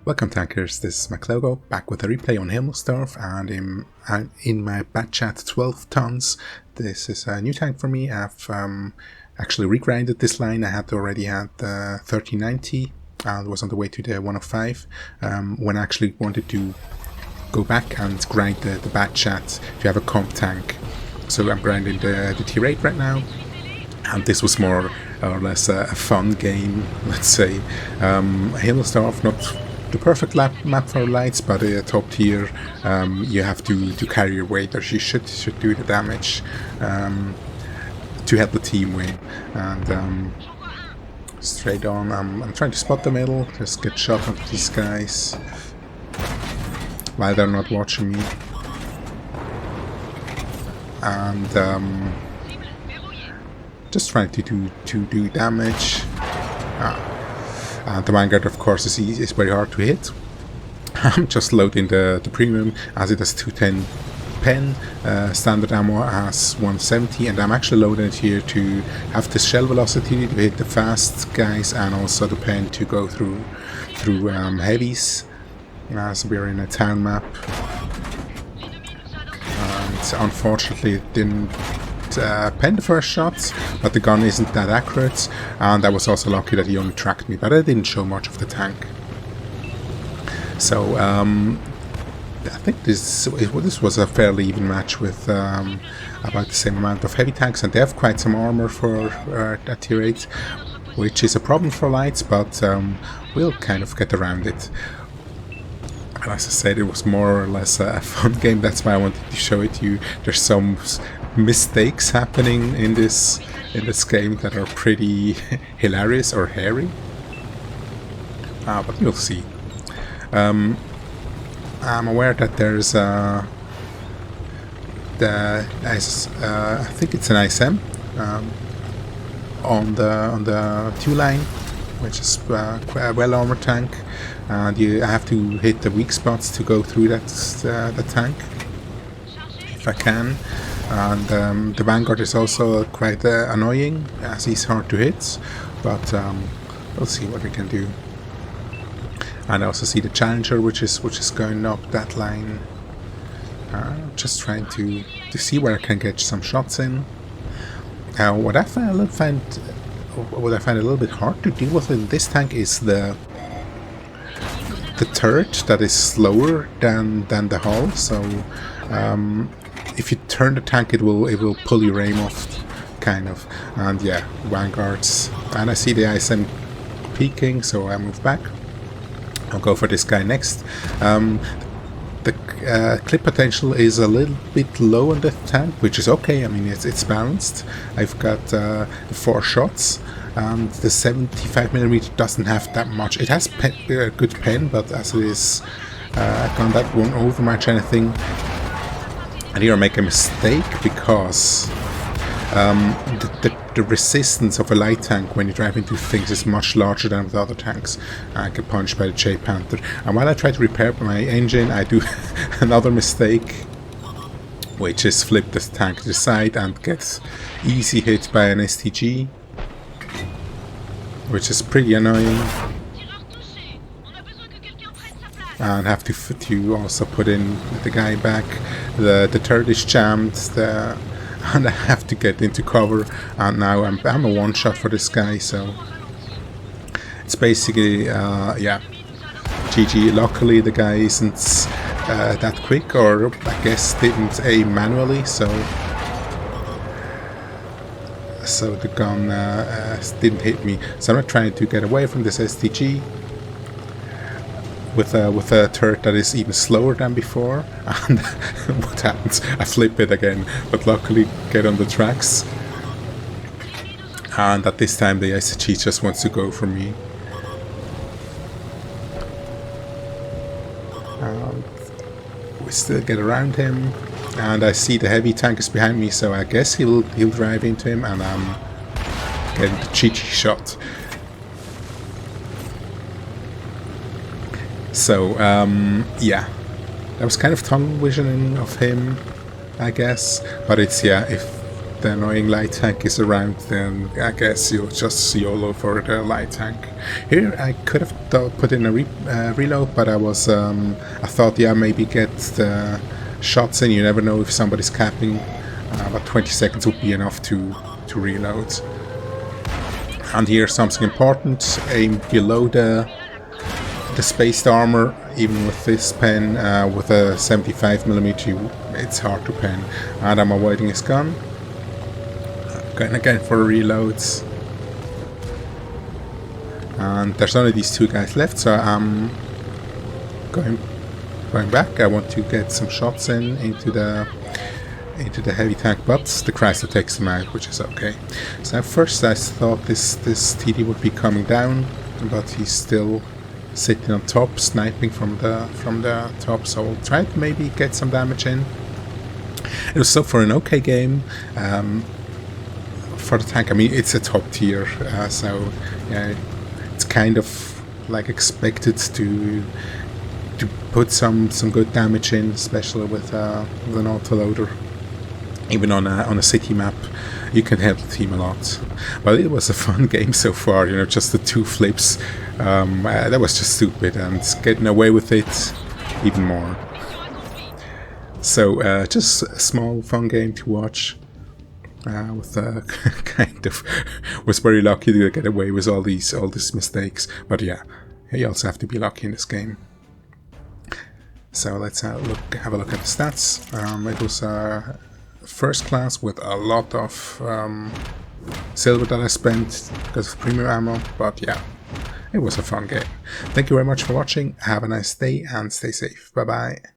Welcome tankers, this is McLogo, back with a replay on Himmelsdorf, and in my bat chat 12 tons. This is a new tank for me. I've actually regrinded this line. I had already had 3090 and was on the way to the 105 when I actually wanted to go back and grind the bat chat to have a comp tank. So I'm grinding the tier 8 right now, and this was more or less a fun game, let's say. Himmelsdorf, not the perfect map for lights, but a top tier. You have to carry your weight, or you should do the damage to help the team win. And straight on, I'm trying to spot the middle, just get shot at these guys while they're not watching me. And just trying to do damage. The Vanguard, of course, is very hard to hit. I'm just loading the premium, as it has 210 pen, standard ammo has 170, and I'm actually loading it here to have the shell velocity to hit the fast guys, and also the pen to go through heavies, as we're in a town map. And unfortunately it didn't pen the first shot, but the gun isn't that accurate, and I was also lucky that he only tracked me, but I didn't show much of the tank. So I think this was a fairly even match with about the same amount of heavy tanks, and they have quite some armor for at tier 8, which is a problem for lights, but we'll kind of get around it. And as I said, it was more or less a fun game. That's why I wanted to show it to you. There's some mistakes happening in this game that are pretty hilarious or hairy, but you'll see. I'm aware that there's I think it's an ISM on the 2 line, which is quite a well armored tank, and I have to hit the weak spots to go through that tank if I can. And the Vanguard is also quite annoying, as he's hard to hit, but we'll see what we can do. And I also see the Challenger, which is going up that line. Just trying to see where I can get some shots in. What I find a little bit hard to deal with in this tank is the turret that is slower than the hull. So if you turn the tank, it will pull your aim off, kind of. And yeah, Vanguards. And I see the ISM peeking, so I move back. I'll go for this guy next. The clip potential is a little bit low on the tank, which is okay. I mean, it's balanced. I've got 4 shots, and the 75mm doesn't have that much. It has a good pen, but as it is a gun that won't overmatch anything. And here I make a mistake, because the resistance of a light tank when you drive into things is much larger than with other tanks. I get punched by the J Panther, and while I try to repair my engine, I do another mistake, which is flip this tank to the side and get easy hit by an STG, which is pretty annoying. And have to also put in the guy back. The turret is jammed, and I have to get into cover, and now I'm a one-shot for this guy, so it's basically, yeah, GG. Luckily the guy isn't that quick, or I guess didn't aim manually, so the gun didn't hit me. So I'm not trying to get away from this STG with a turret that is even slower than before, and what happens? I flip it again, but luckily get on the tracks, and at this time the SG just wants to go for me. We still get around him, and I see the heavy tank is behind me, so I guess he'll drive into him, and I'm getting the cheeky shot. So, yeah, that was kind of tunnel visioning of him, I guess, but it's, yeah, if the annoying light tank is around, then I guess you'll just YOLO for the light tank. Here I could have put in a reload, but I thought, yeah, maybe get the shots in. You never know if somebody's capping. But 20 seconds would be enough to reload. And here something important: aim below the spaced armor. Even with this pen, with a 75mm, it's hard to pen. And I'm avoiding his gun. Going again for reloads. And there's only these two guys left, so I'm going back. I want to get some shots into the heavy tank, but the Chrysler takes them out, which is okay. So at first I thought this TD would be coming down, but he's still sitting on top, sniping from the top. So we'll try to maybe get some damage in. It was still for an okay game. For the tank, I mean, it's a top tier, so yeah, it's kind of like expected to put some good damage in, especially with an autoloader. Even on a city map, you can help the team a lot. But it was a fun game so far, you know, just the two flips. That was just stupid, and getting away with it even more. So just a small fun game to watch. With kind of was very lucky to get away with all these mistakes. But yeah, you also have to be lucky in this game. So let's have a look at the stats. It was first class with a lot of silver that I spent because of premium ammo, but yeah, it was a fun game. Thank you very much for watching. Have a nice day and stay safe. Bye bye.